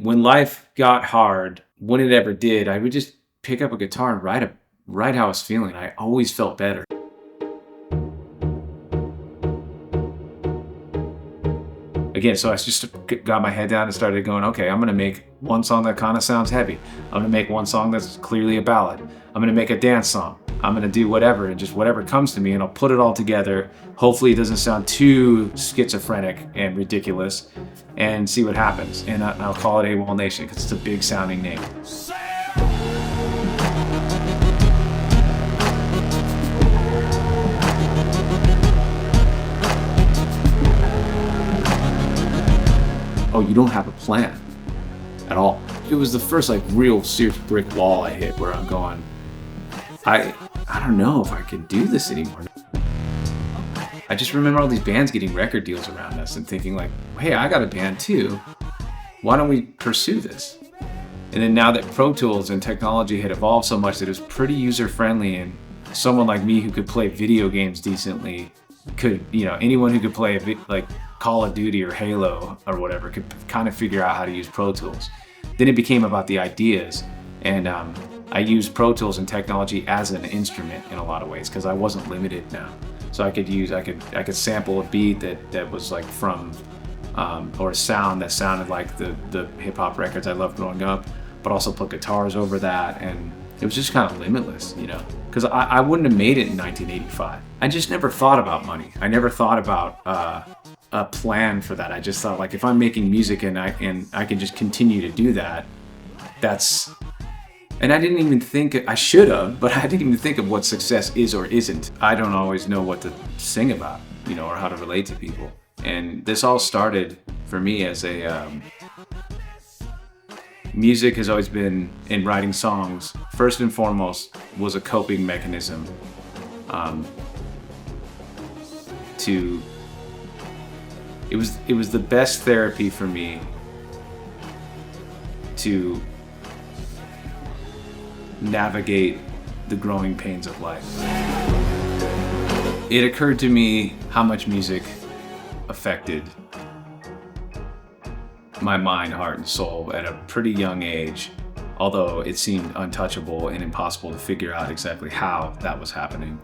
When life got hard, when it ever did, I would just pick up a guitar and write how I was feeling. I always felt better. Again, so I just got my head down and started going, okay, I'm gonna make one song that kind of sounds heavy. I'm gonna make one song that's clearly a ballad. I'm gonna make a dance song. I'm gonna do whatever, and just whatever comes to me, and I'll put it all together. Hopefully it doesn't sound too schizophrenic and ridiculous, and see what happens. And I'll call it AWOLNATION because it's a big sounding name. Oh, you don't have a plan at all. It was the first real serious brick wall I hit where I'm going, I don't know if I can do this anymore. I just remember all these bands getting record deals around us and thinking hey, I got a band too. Why don't we pursue this? And then now that Pro Tools and technology had evolved so much that it was pretty user friendly, and someone like me who could play video games decently could, anyone who could play Call of Duty or Halo or whatever could kind of figure out how to use Pro Tools. Then it became about the ideas, and I used Pro Tools and technology as an instrument in a lot of ways because I wasn't limited now. So I could sample a beat that was from or a sound that sounded like the hip hop records I loved growing up, but also put guitars over that, and it was just kind of limitless, because I wouldn't have made it in 1985. I just never thought about money. I never thought about a plan for that. I just thought if I'm making music and I can just continue to do that, and I didn't even think, I should have, but I didn't even think of what success is or isn't. I don't always know what to sing about, or how to relate to people. And this all started for me as music has always been, in writing songs, first and foremost, was a coping mechanism it was the best therapy for me to navigate the growing pains of life. It occurred to me how much music affected my mind, heart, and soul at a pretty young age, although it seemed untouchable and impossible to figure out exactly how that was happening.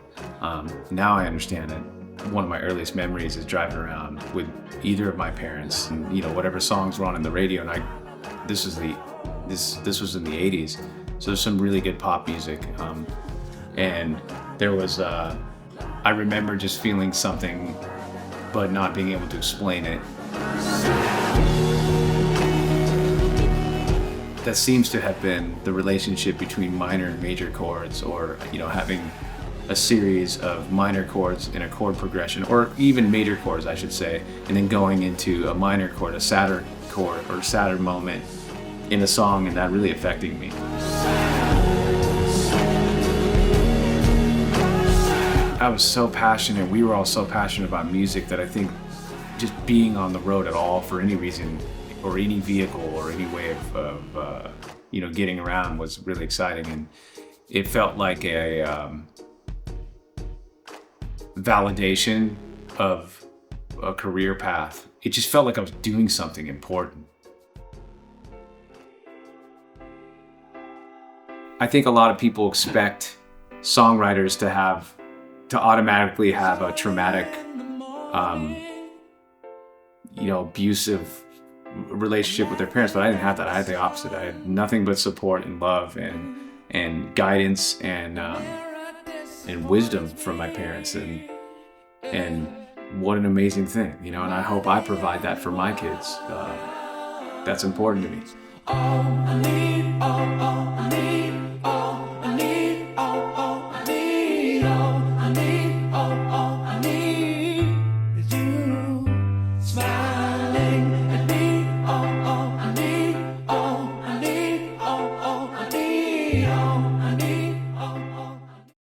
Now I understand it. One of my earliest memories is driving around with either of my parents, and whatever songs were on the radio, and this was in the 80s, so there's some really good pop music, and there was I remember just feeling something but not being able to explain it. That seems to have been the relationship between minor and major chords, or having a series of minor chords in a chord progression, or even major chords I should say, and then going into a minor chord, a sadder chord or sadder moment in a song, and that really affecting me. I was so passionate, we were all so passionate about music that I think just being on the road at all for any reason, or any vehicle, or any way of getting around was really exciting, and it felt like a validation of a career path. It just felt like I was doing something important. I think a lot of people expect songwriters to automatically have a traumatic, abusive relationship with their parents, but I didn't have that. I had the opposite. I had nothing but support and love and guidance and wisdom from my parents, and what an amazing thing, and I hope I provide that for my kids. That's important to me.